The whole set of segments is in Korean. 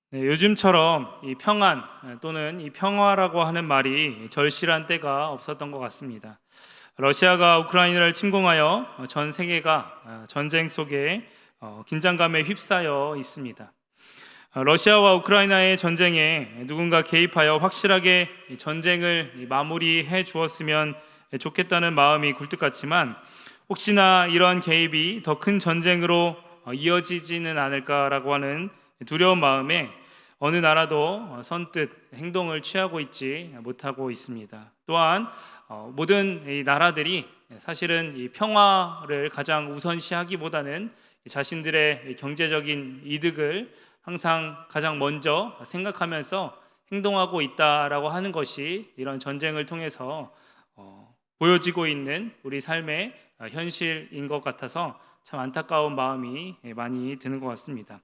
네, 요즘처럼 이 평안 또는 이 평화라고 하는 말이 절실한 때가 없었던 것 같습니다. 러시아가 우크라이나를 침공하여 전 세계가 전쟁 속에 긴장감에 휩싸여 있습니다. 러시아와 우크라이나의 전쟁에 누군가 개입하여 확실하게 이 전쟁을 마무리해 주었으면 좋겠다는 마음이 굴뚝 같지만, 혹시나 이러한 개입이 더 큰 전쟁으로 이어지지는 않을까라고 하는 두려운 마음에 어느 나라도 선뜻 행동을 취하고 있지 못하고 있습니다. 또한 모든 이 나라들이 사실은 이 평화를 가장 우선시하기보다는 자신들의 경제적인 이득을 항상 가장 먼저 생각하면서 행동하고 있다라고 하는 것이 이런 전쟁을 통해서 보여지고 있는 우리 삶의 현실인 것 같아서 참 안타까운 마음이 많이 드는 것 같습니다.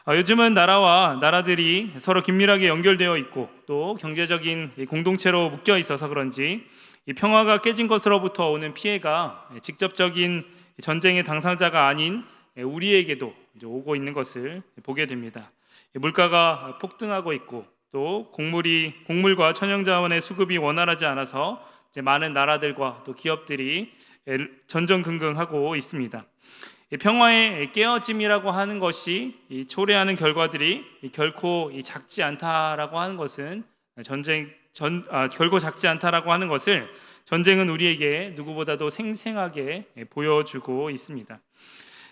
요즘은 나라와 나라들이 서로 긴밀하게 연결되어 있고 또 경제적인 공동체로 묶여 있어서 그런지 이 평화가 깨진 것으로부터 오는 피해가 직접적인 전쟁의 당사자가 아닌 우리에게도 이제 오고 있는 것을 보게 됩니다. 물가가 폭등하고 있고 또 곡물과 천연자원의 수급이 원활하지 않아서 이제 많은 나라들과 또 기업들이 전전긍긍하고 있습니다. 평화의 깨어짐이라고 하는 것이 초래하는 결과들이 결코 작지 않다라고 하는 것은 결코 작지 않다라고 하는 것을 전쟁은 우리에게 누구보다도 생생하게 보여주고 있습니다.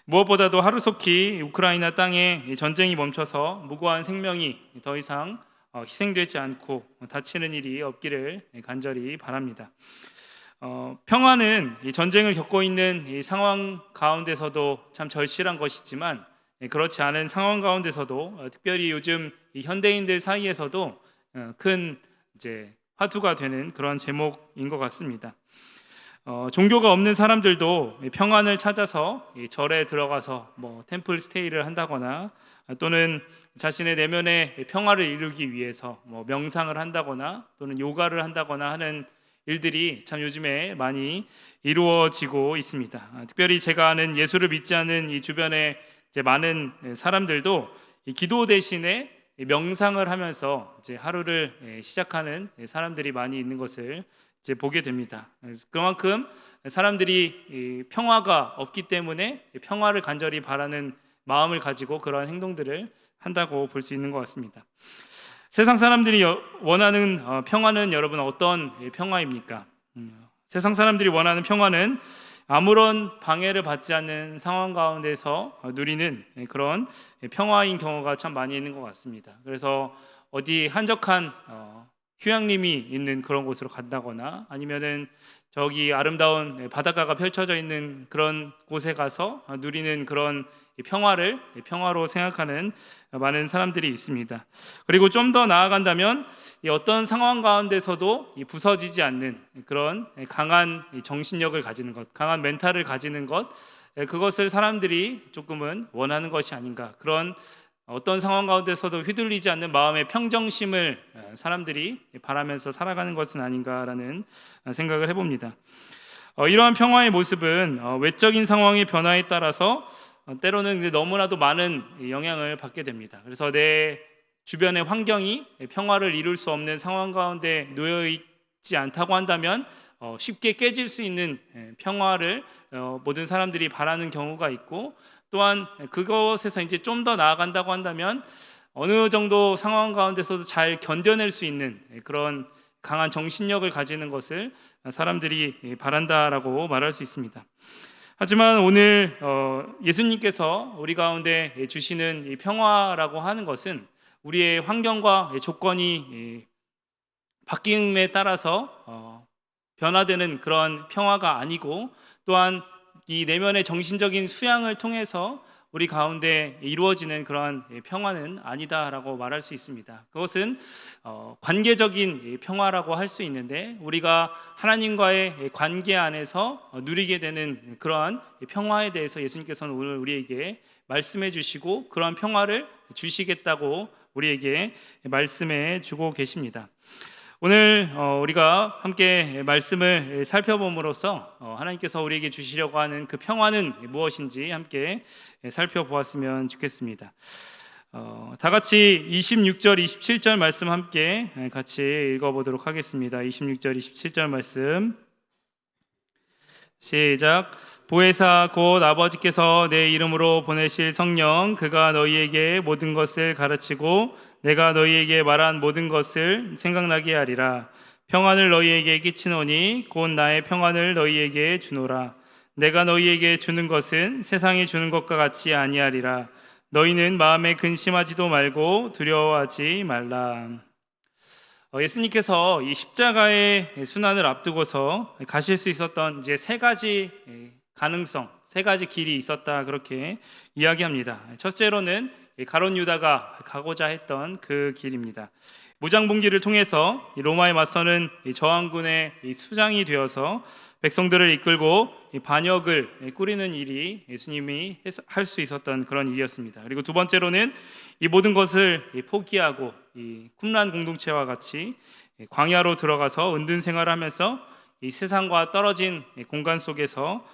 무엇보다도 하루속히 우크라이나 땅에 전쟁이 멈춰서 무고한 생명이 더 이상 희생되지 않고 다치는 일이 없기를 간절히 바랍니다. 평화는 이 전쟁을 겪고 있는 이 상황 가운데서도 참 절실한 것이지만, 그렇지 않은 상황 가운데서도 특별히 요즘 이 현대인들 사이에서도 큰 이제 화두가 되는 그런 제목인 것 같습니다. 종교가 없는 사람들도 평안을 찾아서 이 절에 들어가서 뭐 템플 스테이를 한다거나 또는 자신의 내면의 평화를 이루기 위해서 뭐 명상을 한다거나 또는 요가를 한다거나 하는 일들이 참 요즘에 많이 이루어지고 있습니다. 특별히 제가 아는 예수를 믿지 않는 이 주변의 이제 많은 사람들도 이 기도 대신에 명상을 하면서 이제 하루를 시작하는 사람들이 많이 있는 것을 이제 보게 됩니다. 그만큼 사람들이 평화가 없기 때문에 평화를 간절히 바라는 마음을 가지고 그러한 행동들을 한다고 볼 수 있는 것 같습니다. 세상 사람들이 원하는 평화는 여러분 어떤 평화입니까? 세상 사람들이 원하는 평화는 아무런 방해를 받지 않는 상황 가운데서 누리는 그런 평화인 경우가 참 많이 있는 것 같습니다. 그래서 어디 한적한 휴양림이 있는 그런 곳으로 간다거나 아니면은 저기 아름다운 바닷가가 펼쳐져 있는 그런 곳에 가서 누리는 그런 평화를 평화로 생각하는 많은 사람들이 있습니다. 그리고 좀 더 나아간다면 어떤 상황 가운데서도 부서지지 않는 그런 강한 정신력을 가지는 것, 강한 멘탈을 가지는 것, 그것을 사람들이 조금은 원하는 것이 아닌가. 그런 어떤 상황 가운데서도 휘둘리지 않는 마음의 평정심을 사람들이 바라면서 살아가는 것은 아닌가라는 생각을 해봅니다. 이러한 평화의 모습은 외적인 상황의 변화에 따라서 때로는 너무나도 많은 영향을 받게 됩니다. 그래서 내 주변의 환경이 평화를 이룰 수 없는 상황 가운데 놓여 있지 않다고 한다면 쉽게 깨질 수 있는 평화를 모든 사람들이 바라는 경우가 있고, 또한 그것에서 이제 좀 더 나아간다고 한다면 어느 정도 상황 가운데서도 잘 견뎌낼 수 있는 그런 강한 정신력을 가지는 것을 사람들이 바란다라고 말할 수 있습니다. 하지만 오늘 예수님께서 우리 가운데 주시는 이 평화라고 하는 것은 우리의 환경과 조건이 바뀜에 따라서 변화되는 그런 평화가 아니고, 또한 이 내면의 정신적인 수양을 통해서 우리 가운데 이루어지는 그러한 평화는 아니다라고 말할 수 있습니다. 그것은 관계적인 평화라고 할 수 있는데, 우리가 하나님과의 관계 안에서 누리게 되는 그러한 평화에 대해서 예수님께서는 오늘 우리에게 말씀해 주시고 그러한 평화를 주시겠다고 우리에게 말씀해 주고 계십니다. 오늘 우리가 함께 말씀을 살펴봄으로써 하나님께서 우리에게 주시려고 하는 그 평화는 무엇인지 함께 살펴보았으면 좋겠습니다. 다 같이 26절, 27절 말씀 함께 같이 읽어보도록 하겠습니다. 26절, 27절 말씀 시작. 보혜사 곧 아버지께서 내 이름으로 보내실 성령 그가 너희에게 모든 것을 가르치고 내가 너희에게 말한 모든 것을 생각나게 하리라. 평안을 너희에게 끼치노니 곧 나의 평안을 너희에게 주노라. 내가 너희에게 주는 것은 세상이 주는 것과 같이 아니하리라. 너희는 마음에 근심하지도 말고 두려워하지 말라. 예수님께서 이 십자가의 순환을 앞두고서 가실 수 있었던 이제 세 가지 가능성, 세 가지 길이 있었다 그렇게 이야기합니다. 첫째로는 가룟 유다가 가고자 했던 그 길입니다. 무장봉기를 통해서 로마에 맞서는 저항군의 수장이 되어서 백성들을 이끌고 반역을 꾸리는 일이 예수님이 할 수 있었던 그런 일이었습니다. 그리고 두 번째로는 이 모든 것을 포기하고 이 쿰란 공동체와 같이 광야로 들어가서 은둔 생활하면서 이 세상과 떨어진 공간 속에서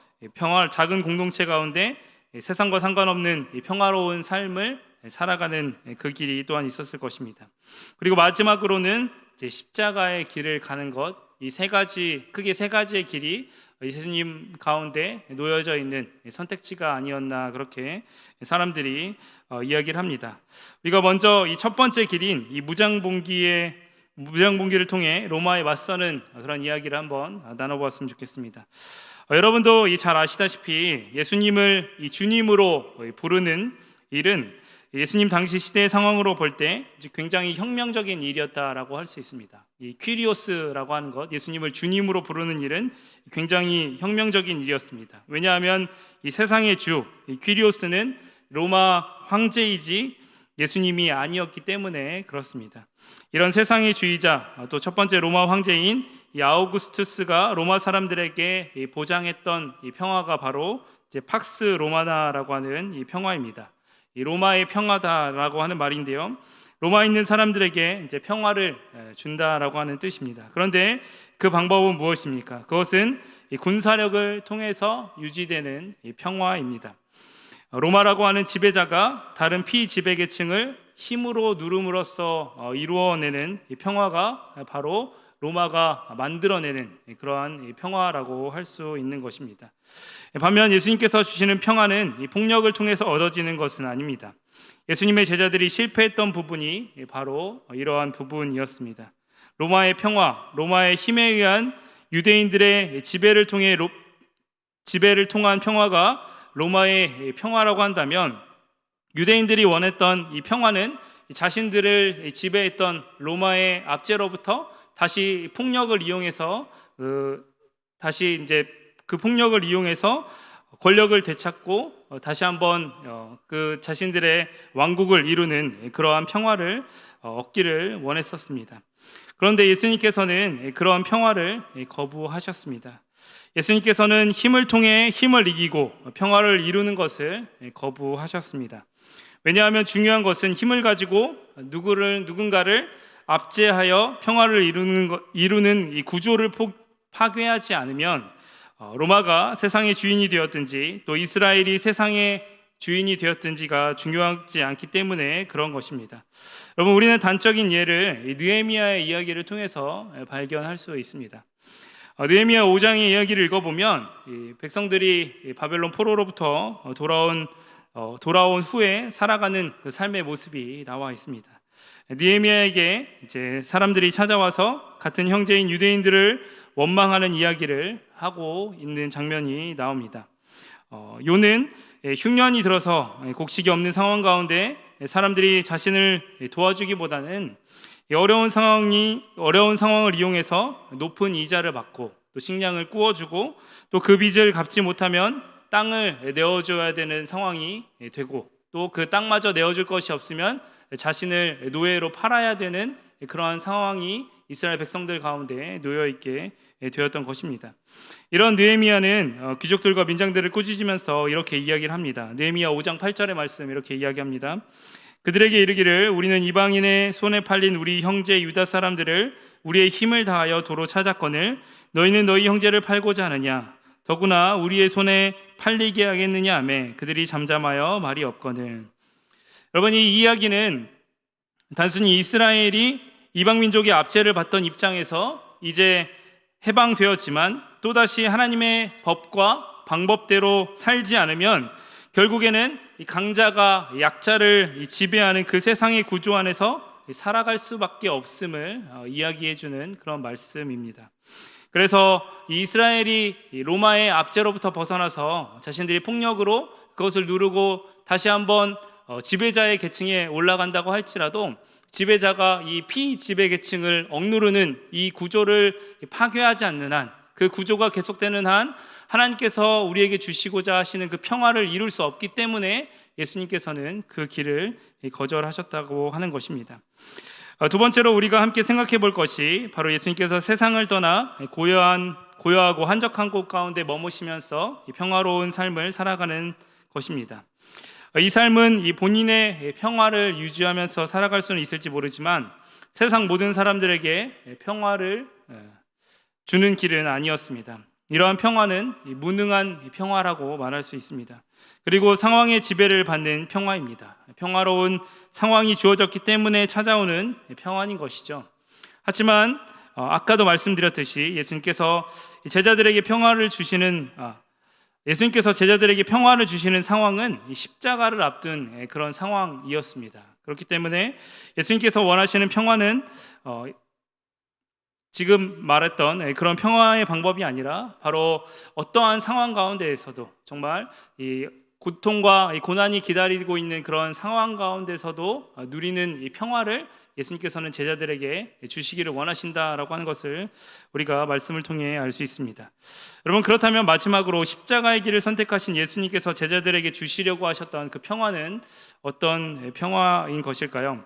작은 공동체 가운데 세상과 상관없는 평화로운 삶을 살아가는 그 길이 또한 있었을 것입니다. 그리고 마지막으로는 이제 십자가의 길을 가는 것, 이 세 가지 크게 세 가지의 길이 예수님 가운데 놓여져 있는 선택지가 아니었나 그렇게 사람들이 이야기를 합니다. 우리가 먼저 이 첫 번째 길인 이 무장봉기를 통해 로마에 맞서는 그런 이야기를 한번 나눠보았으면 좋겠습니다. 여러분도 잘 아시다시피 예수님을 이 주님으로 부르는 일은 예수님 당시 시대의 상황으로 볼 때 굉장히 혁명적인 일이었다라고 할 수 있습니다. 이 퀴리오스라고 하는 것, 예수님을 주님으로 부르는 일은 굉장히 혁명적인 일이었습니다. 왜냐하면 이 세상의 주, 이 퀴리오스는 로마 황제이지 예수님이 아니었기 때문에 그렇습니다. 이런 세상의 주이자, 또 첫 번째 로마 황제인 이 아우구스투스가 로마 사람들에게 보장했던 이 평화가 바로 이제 팍스 로마나라고 하는 이 평화입니다. 이 로마의 평화다라고 하는 말인데요. 로마에 있는 사람들에게 이제 평화를 준다라고 하는 뜻입니다. 그런데 그 방법은 무엇입니까? 그것은 이 군사력을 통해서 유지되는 이 평화입니다. 로마라고 하는 지배자가 다른 피지배계층을 힘으로 누름으로써 이루어내는 이 평화가 바로 로마가 만들어내는 그러한 평화라고 할 수 있는 것입니다. 반면 예수님께서 주시는 평화는 이 폭력을 통해서 얻어지는 것은 아닙니다. 예수님의 제자들이 실패했던 부분이 바로 이러한 부분이었습니다. 로마의 평화, 로마의 힘에 의한 유대인들의 지배를 통한 평화가 로마의 평화라고 한다면 유대인들이 원했던 이 평화는 자신들을 지배했던 로마의 압제로부터 다시 폭력을 이용해서 다시 이제 그 폭력을 이용해서 권력을 되찾고 다시 한번 그 자신들의 왕국을 이루는 그러한 평화를 얻기를 원했었습니다. 그런데 예수님께서는 그러한 평화를 거부하셨습니다. 예수님께서는 힘을 통해 힘을 이기고 평화를 이루는 것을 거부하셨습니다. 왜냐하면 중요한 것은 힘을 가지고 누군가를 압제하여 평화를 이루는 이 구조를 파괴하지 않으면 로마가 세상의 주인이 되었든지 또 이스라엘이 세상의 주인이 되었든지가 중요하지 않기 때문에 그런 것입니다. 여러분, 우리는 단적인 예를 느헤미야의 이야기를 통해서 발견할 수 있습니다. 느헤미야 5장의 이야기를 읽어보면 이 백성들이 바벨론 포로로부터 돌아온 후에 살아가는 그 삶의 모습이 나와 있습니다. 느헤미야에게 이제 사람들이 찾아와서 같은 형제인 유대인들을 원망하는 이야기를 하고 있는 장면이 나옵니다. 요는 흉년이 들어서 곡식이 없는 상황 가운데 사람들이 자신을 도와주기보다는 어려운 상황을 이용해서 높은 이자를 받고 또 식량을 구워주고 또 그 빚을 갚지 못하면 땅을 내어줘야 되는 상황이 되고 또 그 땅마저 내어줄 것이 없으면 자신을 노예로 팔아야 되는 그러한 상황이 이스라엘 백성들 가운데 놓여 있게 되었던 것입니다. 이런 느헤미야는 귀족들과 민장들을 꾸짖으면서 이렇게 이야기를 합니다. 느헤미야 5장 8절의 말씀 이렇게 이야기합니다. 그들에게 이르기를 우리는 이방인의 손에 팔린 우리 형제 유다 사람들을 우리의 힘을 다하여 도로 찾았거늘 너희는 너희 형제를 팔고자 하느냐 더구나 우리의 손에 팔리게 하겠느냐 하매 그들이 잠잠하여 말이 없거늘. 여러분, 이 이야기는 단순히 이스라엘이 이방 민족의 압제를 받던 입장에서 이제 해방되었지만 또다시 하나님의 법과 방법대로 살지 않으면 결국에는 이 강자가 약자를 지배하는 그 세상의 구조 안에서 살아갈 수밖에 없음을 이야기해주는 그런 말씀입니다. 그래서 이스라엘이 로마의 압제로부터 벗어나서 자신들이 폭력으로 그것을 누르고 다시 한번 지배자의 계층에 올라간다고 할지라도 지배자가 이 피지배 계층을 억누르는 이 구조를 파괴하지 않는 한, 그 구조가 계속되는 한 하나님께서 우리에게 주시고자 하시는 그 평화를 이룰 수 없기 때문에 예수님께서는 그 길을 거절하셨다고 하는 것입니다. 두 번째로 우리가 함께 생각해 볼 것이 바로 예수님께서 세상을 떠나 고요하고 한적한 곳 가운데 머무시면서 평화로운 삶을 살아가는 것입니다. 이 삶은 이 본인의 평화를 유지하면서 살아갈 수는 있을지 모르지만 세상 모든 사람들에게 평화를 주는 길은 아니었습니다. 이러한 평화는 무능한 평화라고 말할 수 있습니다. 그리고 상황의 지배를 받는 평화입니다. 평화로운 상황이 주어졌기 때문에 찾아오는 평안인 것이죠. 하지만 아까도 말씀드렸듯이 예수님께서 제자들에게 평화를 주시는 상황은 십자가를 앞둔 그런 상황이었습니다. 그렇기 때문에 예수님께서 원하시는 평화는 지금 말했던 그런 평화의 방법이 아니라 바로 어떠한 상황 가운데에서도 정말 이 고통과 고난이 기다리고 있는 그런 상황 가운데서도 누리는 이 평화를 예수님께서는 제자들에게 주시기를 원하신다라고 하는 것을 우리가 말씀을 통해 알 수 있습니다. 여러분, 그렇다면 마지막으로 십자가의 길을 선택하신 예수님께서 제자들에게 주시려고 하셨던 그 평화는 어떤 평화인 것일까요?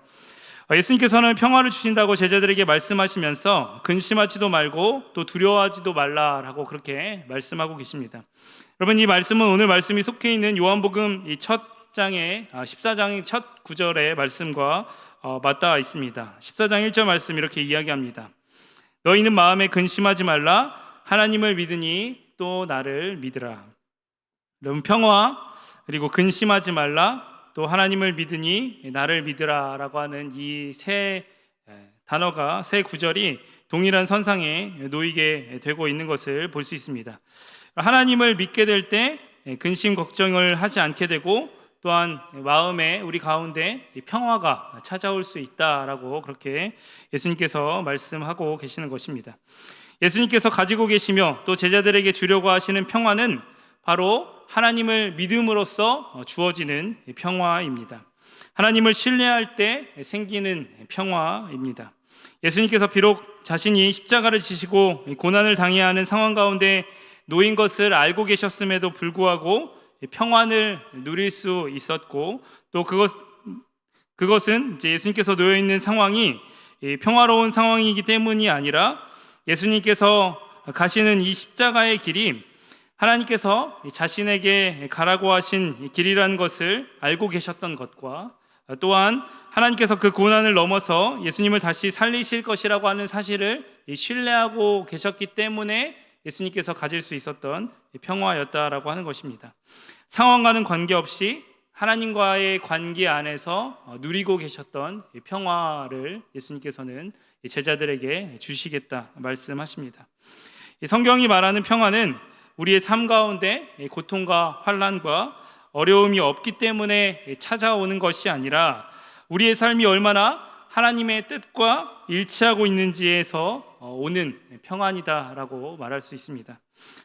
예수님께서는 평화를 주신다고 제자들에게 말씀하시면서 근심하지도 말고 또 두려워하지도 말라라고 그렇게 말씀하고 계십니다. 여러분, 이 말씀은 오늘 말씀이 속해 있는 요한복음 이 첫 장의 14장 첫 구절의 말씀과 맞닿아 있습니다. 14장 1절 말씀 이렇게 이야기합니다. 너희는 마음에 근심하지 말라. 하나님을 믿으니 또 나를 믿으라. 여러분, 평화 그리고 근심하지 말라, 또 하나님을 믿으니 나를 믿으라라고 하는 이 세 단어가, 세 구절이 동일한 선상에 놓이게 되고 있는 것을 볼 수 있습니다. 하나님을 믿게 될 때 근심 걱정을 하지 않게 되고 또한 마음에 우리 가운데 평화가 찾아올 수 있다라고 그렇게 예수님께서 말씀하고 계시는 것입니다. 예수님께서 가지고 계시며 또 제자들에게 주려고 하시는 평화는 바로 하나님을 믿음으로써 주어지는 평화입니다. 하나님을 신뢰할 때 생기는 평화입니다. 예수님께서 비록 자신이 십자가를 지시고 고난을 당해야 하는 상황 가운데 놓인 것을 알고 계셨음에도 불구하고 평안을 누릴 수 있었고, 또 그것은 이제 예수님께서 놓여 있는 상황이 평화로운 상황이기 때문이 아니라 예수님께서 가시는 이 십자가의 길이 하나님께서 자신에게 가라고 하신 길이라는 것을 알고 계셨던 것과, 또한 하나님께서 그 고난을 넘어서 예수님을 다시 살리실 것이라고 하는 사실을 신뢰하고 계셨기 때문에 예수님께서 가질 수 있었던 평화였다라고 하는 것입니다. 상황과는 관계없이 하나님과의 관계 안에서 누리고 계셨던 평화를 예수님께서는 제자들에게 주시겠다 말씀하십니다. 성경이 말하는 평화는 우리의 삶 가운데 고통과 환난과 어려움이 없기 때문에 찾아오는 것이 아니라 우리의 삶이 얼마나 하나님의 뜻과 일치하고 있는지에서 오는 평안이다라고 말할 수 있습니다.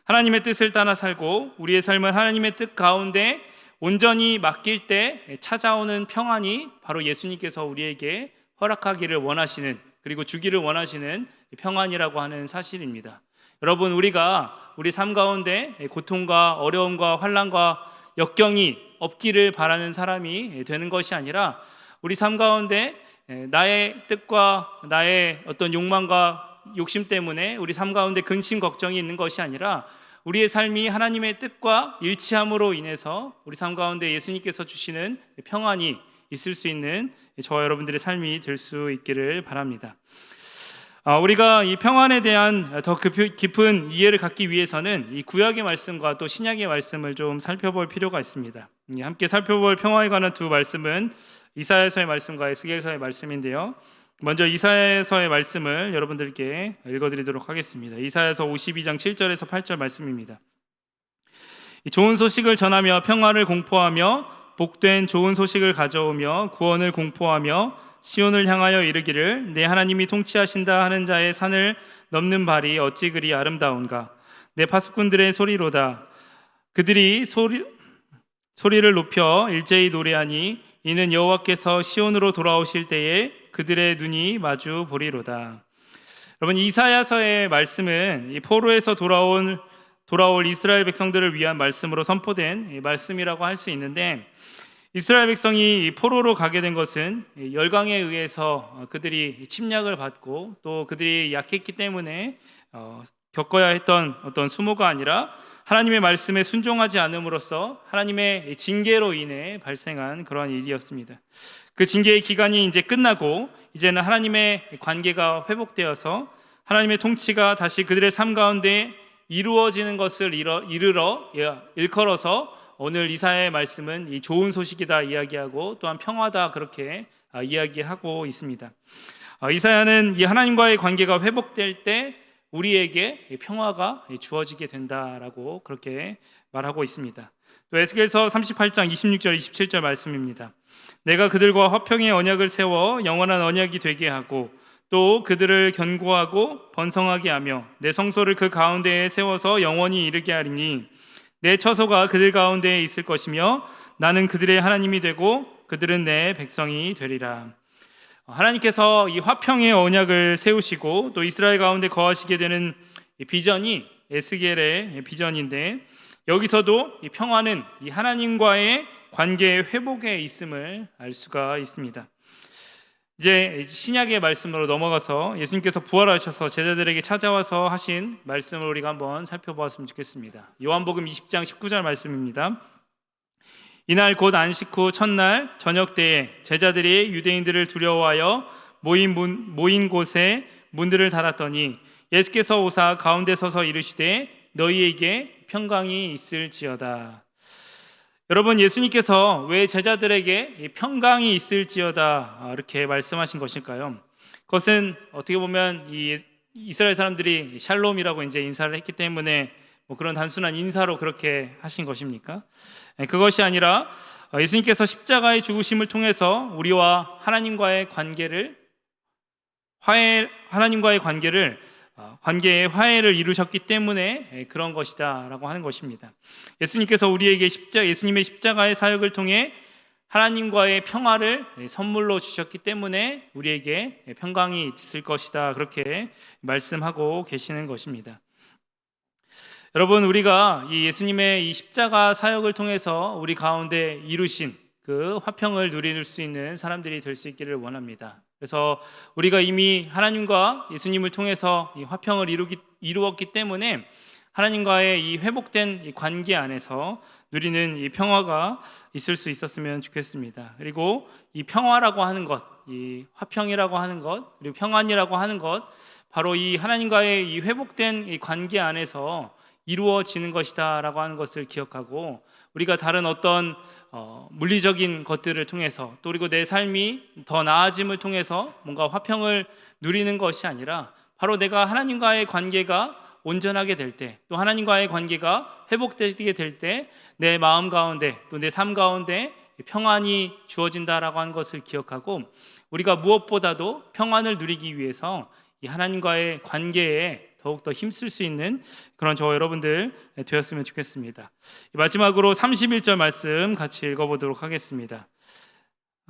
하나님의 뜻을 따라 살고 우리의 삶을 하나님의 뜻 가운데 온전히 맡길 때 찾아오는 평안이 바로 예수님께서 우리에게 허락하기를 원하시는, 그리고 주기를 원하시는 평안이라고 하는 사실입니다. 여러분, 우리가 우리 삶 가운데 고통과 어려움과 환난과 역경이 없기를 바라는 사람이 되는 것이 아니라 우리 삶 가운데 나의 뜻과 나의 어떤 욕망과 욕심 때문에 우리 삶 가운데 근심 걱정이 있는 것이 아니라 우리의 삶이 하나님의 뜻과 일치함으로 인해서 우리 삶 가운데 예수님께서 주시는 평안이 있을 수 있는 저와 여러분들의 삶이 될 수 있기를 바랍니다. 우리가 이 평안에 대한 더 깊은 이해를 갖기 위해서는 이 구약의 말씀과 또 신약의 말씀을 좀 살펴볼 필요가 있습니다. 함께 살펴볼 평화에 관한 두 말씀은 이사야서의 말씀과 에스겔서의 말씀인데요. 먼저 이사야서의 말씀을 여러분들께 읽어드리도록 하겠습니다. 이사야서 52장 7절에서 8절 말씀입니다. 좋은 소식을 전하며 평화를 공포하며 복된 좋은 소식을 가져오며 구원을 공포하며 시온을 향하여 이르기를 내 하나님이 통치하신다 하는 자의 산을 넘는 발이 어찌 그리 아름다운가. 내 파수꾼들의 소리로다. 그들이 소리를 높여 일제히 노래하니 이는 여호와께서 시온으로 돌아오실 때에 그들의 눈이 마주 보리로다. 여러분, 이사야서의 말씀은 이 포로에서 돌아올 이스라엘 백성들을 위한 말씀으로 선포된 말씀이라고 할 수 있는데, 이스라엘 백성이 포로로 가게 된 것은 열강에 의해서 그들이 침략을 받고 또 그들이 약했기 때문에 겪어야 했던 어떤 수모가 아니라 하나님의 말씀에 순종하지 않음으로써 하나님의 징계로 인해 발생한 그러한 일이었습니다. 그 징계의 기간이 이제 끝나고 이제는 하나님의 관계가 회복되어서 하나님의 통치가 다시 그들의 삶 가운데 이루어지는 것을 일컬어서 오늘 이사야의 말씀은 이 좋은 소식이다 이야기하고 또한 평화다 그렇게 이야기하고 있습니다. 이사야는 이 하나님과의 관계가 회복될 때 우리에게 평화가 주어지게 된다라고 그렇게 말하고 있습니다. 또 에스겔서 38장 26절 27절 말씀입니다. 내가 그들과 화평의 언약을 세워 영원한 언약이 되게 하고 또 그들을 견고하고 번성하게 하며 내 성소를 그 가운데에 세워서 영원히 이르게 하리니 내 처소가 그들 가운데에 있을 것이며 나는 그들의 하나님이 되고 그들은 내 백성이 되리라. 하나님께서 이 화평의 언약을 세우시고 또 이스라엘 가운데 거하시게 되는 비전이 에스겔의 비전인데, 여기서도 이 평화는 이 하나님과의 관계의 회복에 있음을 알 수가 있습니다. 이제 신약의 말씀으로 넘어가서 예수님께서 부활하셔서 제자들에게 찾아와서 하신 말씀을 우리가 한번 살펴보았으면 좋겠습니다. 요한복음 20장 19절 말씀입니다. 이날 곧 안식 후 첫날 저녁 때에 제자들이 유대인들을 두려워하여 모인 곳에 문들을 닫았더니 예수께서 오사 가운데 서서 이르시되 너희에게 평강이 있을지어다. 여러분, 예수님께서 왜 제자들에게 평강이 있을지어다 이렇게 말씀하신 것일까요? 그것은 어떻게 보면 이 이스라엘 사람들이 샬롬이라고 이제 인사를 했기 때문에 그런 단순한 인사로 그렇게 하신 것입니까? 그것이 아니라 예수님께서 십자가의 죽으심을 통해서 우리와 하나님과의 관계의 화해를 이루셨기 때문에 그런 것이다라고 하는 것입니다. 예수님께서 우리에게 예수님의 십자가의 사역을 통해 하나님과의 평화를 선물로 주셨기 때문에 우리에게 평강이 있을 것이다 그렇게 말씀하고 계시는 것입니다. 여러분, 우리가 이 예수님의 이 십자가 사역을 통해서 우리 가운데 이루신 그 화평을 누릴 수 있는 사람들이 될 수 있기를 원합니다. 그래서 우리가 이미 하나님과 예수님을 통해서 이 화평을 이루었기 때문에 하나님과의 이 회복된 이 관계 안에서 누리는 이 평화가 있을 수 있었으면 좋겠습니다. 그리고 이 평화라고 하는 것, 이 화평이라고 하는 것, 그리고 평안이라고 하는 것, 바로 이 하나님과의 이 회복된 이 관계 안에서 이루어지는 것이다라고 하는 것을 기억하고, 우리가 다른 어떤 물리적인 것들을 통해서 또 그리고 내 삶이 더 나아짐을 통해서 뭔가 화평을 누리는 것이 아니라 바로 내가 하나님과의 관계가 온전하게 될 때, 또 하나님과의 관계가 회복되게 될 때 내 마음 가운데 또 내 삶 가운데 평안이 주어진다라고 하는 것을 기억하고, 우리가 무엇보다도 평안을 누리기 위해서 이 하나님과의 관계에 더욱더 힘쓸 수 있는 그런 저와 여러분들 되었으면 좋겠습니다. 마지막으로 31절 말씀 같이 읽어보도록 하겠습니다.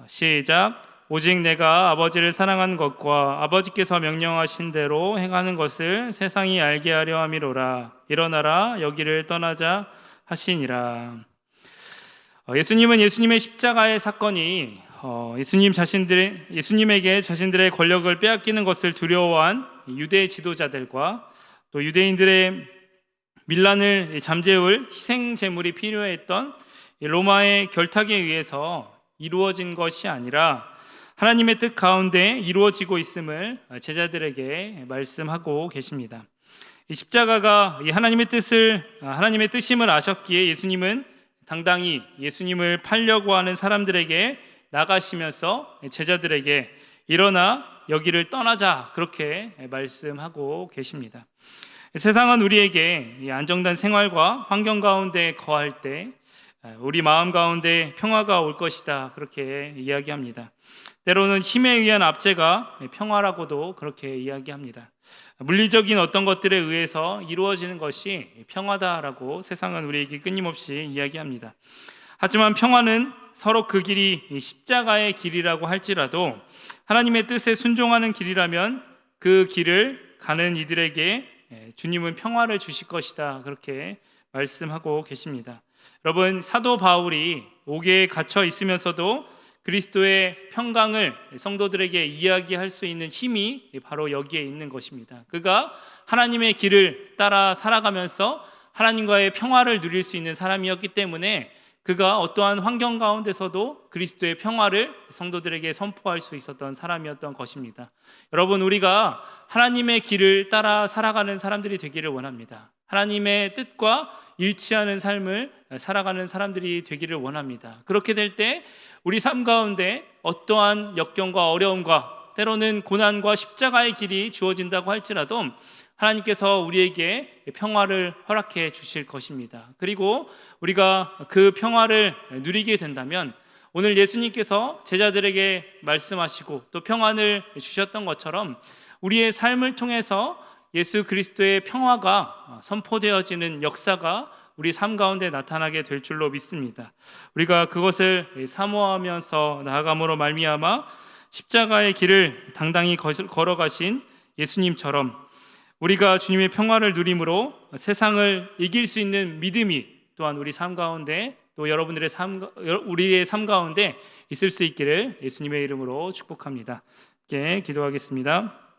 시작. 오직 내가 아버지를 사랑하는 것과 아버지께서 명령하신 대로 행하는 것을 세상이 알게 하려 함이로라. 일어나라, 여기를 떠나자 하시니라. 예수님은 예수님의 십자가의 사건이 예수님에게 자신들의 권력을 빼앗기는 것을 두려워한 유대 지도자들과 또 유대인들의 밀란을 잠재울 희생 제물이 필요했던 로마의 결탁에 의해서 이루어진 것이 아니라 하나님의 뜻 가운데 이루어지고 있음을 제자들에게 말씀하고 계십니다. 이 십자가가 하나님의 뜻임을 아셨기에 예수님은 당당히 예수님을 팔려고 하는 사람들에게 나가시면서 제자들에게 일어나 여기를 떠나자 그렇게 말씀하고 계십니다. 세상은 우리에게 이 안정된 생활과 환경 가운데 거할 때 우리 마음 가운데 평화가 올 것이다 그렇게 이야기합니다. 때로는 힘에 의한 압제가 평화라고도 그렇게 이야기합니다. 물리적인 어떤 것들에 의해서 이루어지는 것이 평화다라고 세상은 우리에게 끊임없이 이야기합니다. 하지만 평화는 서로 그 길이 십자가의 길이라고 할지라도 하나님의 뜻에 순종하는 길이라면 그 길을 가는 이들에게 주님은 평화를 주실 것이다 그렇게 말씀하고 계십니다. 여러분, 사도 바울이 옥에 갇혀 있으면서도 그리스도의 평강을 성도들에게 이야기할 수 있는 힘이 바로 여기에 있는 것입니다. 그가 하나님의 길을 따라 살아가면서 하나님과의 평화를 누릴 수 있는 사람이었기 때문에 그가 어떠한 환경 가운데서도 그리스도의 평화를 성도들에게 선포할 수 있었던 사람이었던 것입니다. 여러분, 우리가 하나님의 길을 따라 살아가는 사람들이 되기를 원합니다. 하나님의 뜻과 일치하는 삶을 살아가는 사람들이 되기를 원합니다. 그렇게 될 때 우리 삶 가운데 어떠한 역경과 어려움과 때로는 고난과 십자가의 길이 주어진다고 할지라도 하나님께서 우리에게 평화를 허락해 주실 것입니다. 그리고 우리가 그 평화를 누리게 된다면 오늘 예수님께서 제자들에게 말씀하시고 또 평안을 주셨던 것처럼 우리의 삶을 통해서 예수 그리스도의 평화가 선포되어지는 역사가 우리 삶 가운데 나타나게 될 줄로 믿습니다. 우리가 그것을 사모하면서 나아감으로 말미암아 십자가의 길을 당당히 걸어가신 예수님처럼 우리가 주님의 평화를 누림으로 세상을 이길 수 있는 믿음이 또한 우리 삶 가운데 또 여러분들의 우리의 삶 가운데 있을 수 있기를 예수님의 이름으로 축복합니다. 함께 기도하겠습니다.